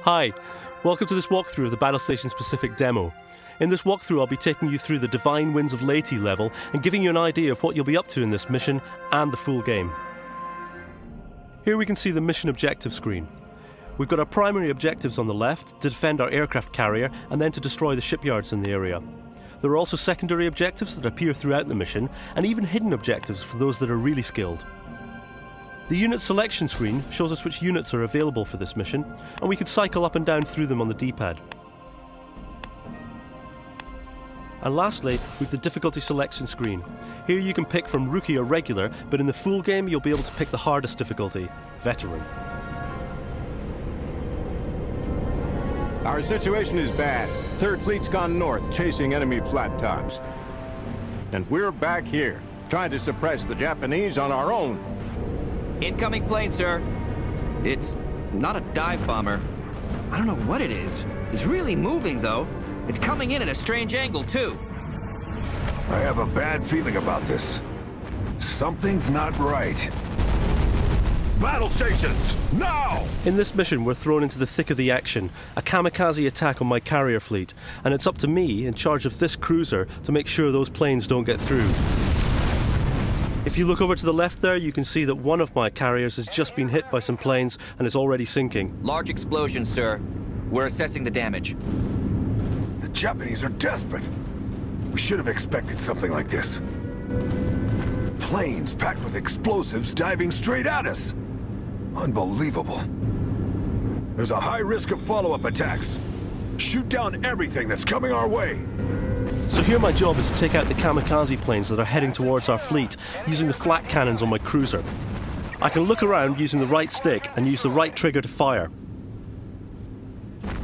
Hi, welcome to this walkthrough of the Battlestations Pacific demo. In this walkthrough I'll be taking you through the Divine Winds of Leyte level and giving you an idea of what you'll be up to in this mission and the full game. Here we can see the mission objective screen. We've got our primary objectives on the left to defend our aircraft carrier and then to destroy the shipyards in the area. There are also secondary objectives that appear throughout the mission and even hidden objectives for those that are really skilled. The unit selection screen shows us which units are available for this mission, and we can cycle up and down through them on the D-pad. And lastly, we've the difficulty selection screen. Here you can pick from Rookie or Regular, but in the full game you'll be able to pick the hardest difficulty, Veteran. Our situation is bad. Third Fleet's gone north, chasing enemy flat tops. And we're back here, trying to suppress the Japanese on our own. Incoming plane, sir. It's not a dive bomber. I don't know what it is. It's really moving, though. It's coming in at a strange angle, too. I have a bad feeling about this. Something's not right. Battle stations, now! In this mission we're thrown into the thick of the action, a kamikaze attack on my carrier fleet, and it's up to me, in charge of this cruiser, to make sure those planes don't get through. If you look over to the left there, you can see that one of my carriers has just been hit by some planes and is already sinking. Large explosion, sir. We're assessing the damage. The Japanese are desperate. We should have expected something like this. Planes packed with explosives diving straight at us. Unbelievable. There's a high risk of follow-up attacks. Shoot down everything that's coming our way. So here my job is to take out the kamikaze planes that are heading towards our fleet, using the flak cannons on my cruiser. I can look around using the right stick and use the right trigger to fire.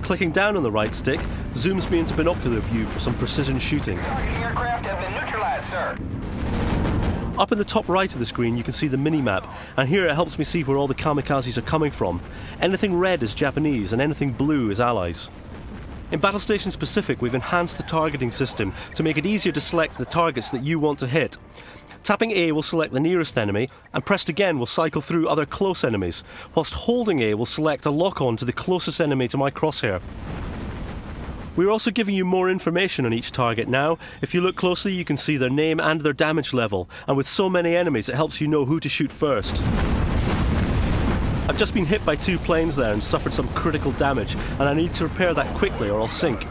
Clicking down on the right stick zooms me into binocular view for some precision shooting. Targeting aircraft have been neutralized, sir. Up in the top right of the screen you can see the mini-map, and here it helps me see where all the kamikazes are coming from. Anything red is Japanese and anything blue is Allies. In Battlestations Pacific we've enhanced the targeting system to make it easier to select the targets that you want to hit. Tapping A will select the nearest enemy, and pressed again will cycle through other close enemies, whilst holding A will select a lock-on to the closest enemy to my crosshair. We're also giving you more information on each target now. If you look closely you can see their name and their damage level, and with so many enemies it helps you know who to shoot first. I've just been hit by two planes there and suffered some critical damage, and I need to repair that quickly or I'll sink.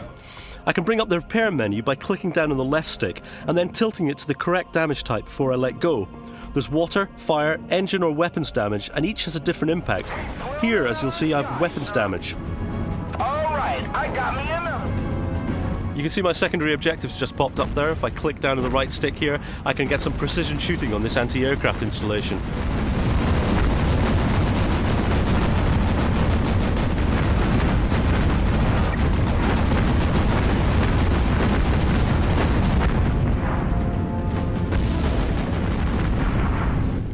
I can bring up the repair menu by clicking down on the left stick and then tilting it to the correct damage type before I let go. There's water, fire, engine or weapons damage, and each has a different impact. Here, as you'll see, I have weapons damage. Alright, I got me enough. You can see my secondary objectives just popped up there. If I click down on the right stick here, I can get some precision shooting on this anti-aircraft installation.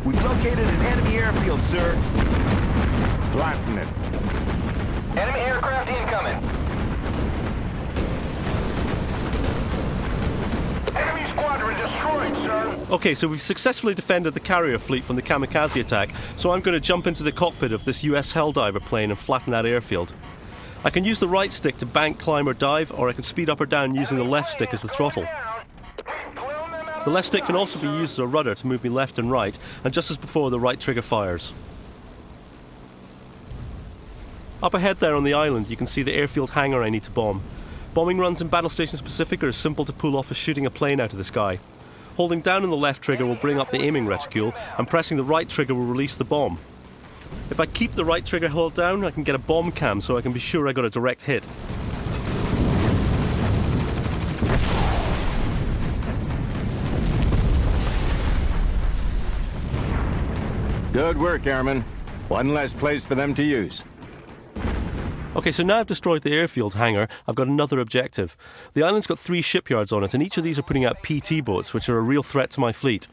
We've located an enemy airfield, sir. Flatten it. Enemy aircraft incoming. Enemy squadron destroyed, sir. Okay, so we've successfully defended the carrier fleet from the kamikaze attack, so I'm going to jump into the cockpit of this US Helldiver plane and flatten that airfield. I can use the right stick to bank, climb or dive, or I can speed up or down using the left stick as the throttle. The left stick can also be used as a rudder to move me left and right, and just as before the right trigger fires. Up ahead there on the island you can see the airfield hangar I need to bomb. Bombing runs in Battlestations Pacific are as simple to pull off as shooting a plane out of the sky. Holding down on the left trigger will bring up the aiming reticule, and pressing the right trigger will release the bomb. If I keep the right trigger held down I can get a bomb cam so I can be sure I got a direct hit. Good work, Airman. One less place for them to use. Okay, so now I've destroyed the airfield hangar, I've got another objective. The island's got 3 shipyards on it, and each of these are putting out PT boats, which are a real threat to my fleet.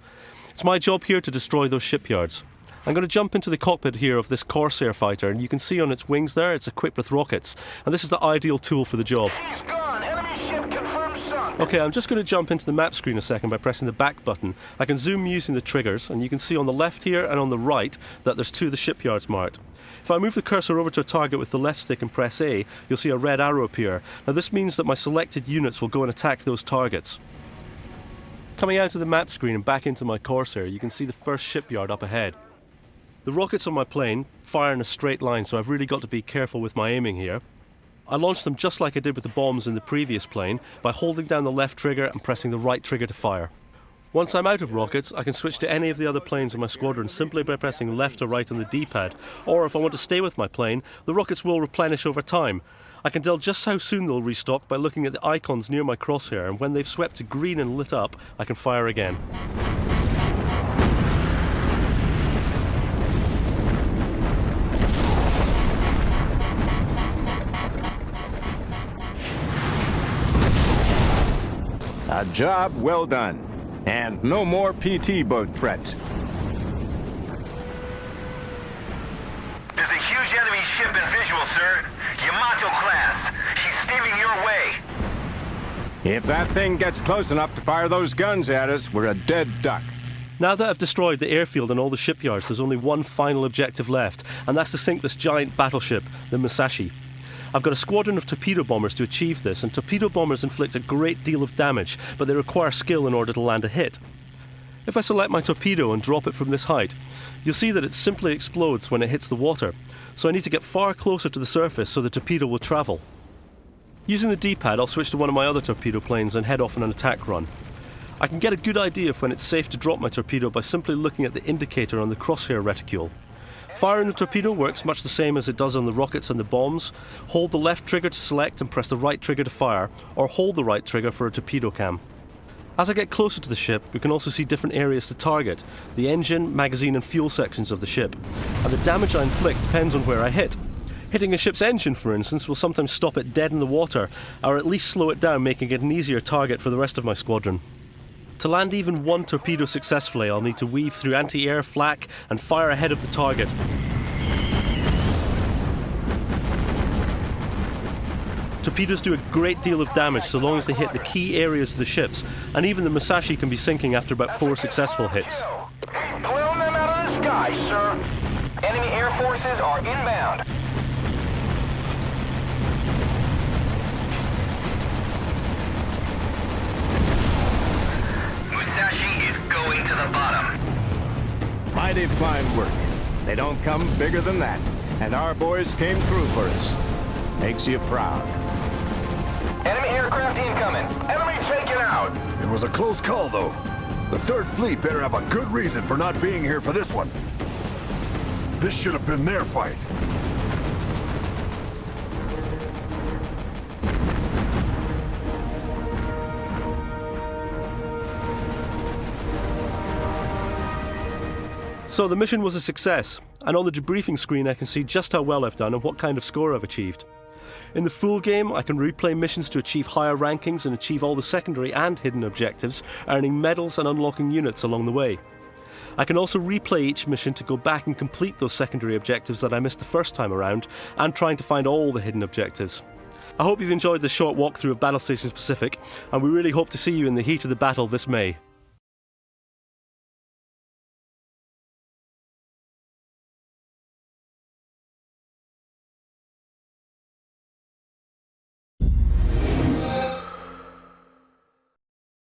It's my job here to destroy those shipyards. I'm going to jump into the cockpit here of this Corsair fighter, and you can see on its wings there, it's equipped with rockets. And this is the ideal tool for the job. He's gone. Enemy ship confirmed sunk. Okay, I'm just going to jump into the map screen a second by pressing the back button. I can zoom using the triggers, and you can see on the left here and on the right that there's 2 of the shipyards marked. If I move the cursor over to a target with the left stick and press A, you'll see a red arrow appear. Now this means that my selected units will go and attack those targets. Coming out of the map screen and back into my Corsair, you can see the first shipyard up ahead. The rockets on my plane fire in a straight line, so I've really got to be careful with my aiming here. I launched them just like I did with the bombs in the previous plane, by holding down the left trigger and pressing the right trigger to fire. Once I'm out of rockets, I can switch to any of the other planes in my squadron simply by pressing left or right on the D-pad, or if I want to stay with my plane, the rockets will replenish over time. I can tell just how soon they'll restock by looking at the icons near my crosshair, and when they've swept to green and lit up, I can fire again. A job well done. And no more PT boat threats. There's a huge enemy ship in visual, sir. Yamato class. She's steaming your way. If that thing gets close enough to fire those guns at us, we're a dead duck. Now that I've destroyed the airfield and all the shipyards, there's only one final objective left, and that's to sink this giant battleship, the Musashi. I've got a squadron of torpedo bombers to achieve this, and torpedo bombers inflict a great deal of damage, but they require skill in order to land a hit. If I select my torpedo and drop it from this height, you'll see that it simply explodes when it hits the water, so I need to get far closer to the surface so the torpedo will travel. Using the D-pad, I'll switch to one of my other torpedo planes and head off on an attack run. I can get a good idea of when it's safe to drop my torpedo by simply looking at the indicator on the crosshair reticule. Firing the torpedo works much the same as it does on the rockets and the bombs. Hold the left trigger to select and press the right trigger to fire, or hold the right trigger for a torpedo cam. As I get closer to the ship, we can also see different areas to target, the engine, magazine and fuel sections of the ship, and the damage I inflict depends on where I hit. Hitting a ship's engine, for instance, will sometimes stop it dead in the water, or at least slow it down, making it an easier target for the rest of my squadron. To land even one torpedo successfully, I'll need to weave through anti-air flak and fire ahead of the target. Torpedoes do a great deal of damage so long as they hit the key areas of the ships, and even the Musashi can be sinking after about 4 successful hits. Blow them out of the sky, sir. Enemy air forces are inbound. Musashi is going to the bottom. Mighty fine work. They don't come bigger than that. And our boys came through for us. Makes you proud. Enemy aircraft incoming. Enemy taken out. It was a close call, though. The 3rd Fleet better have a good reason for not being here for this one. This should have been their fight. So the mission was a success, and on the debriefing screen I can see just how well I've done and what kind of score I've achieved. In the full game, I can replay missions to achieve higher rankings and achieve all the secondary and hidden objectives, earning medals and unlocking units along the way. I can also replay each mission to go back and complete those secondary objectives that I missed the first time around, and trying to find all the hidden objectives. I hope you've enjoyed this short walkthrough of Battlestations Pacific, and we really hope to see you in the heat of the battle this May.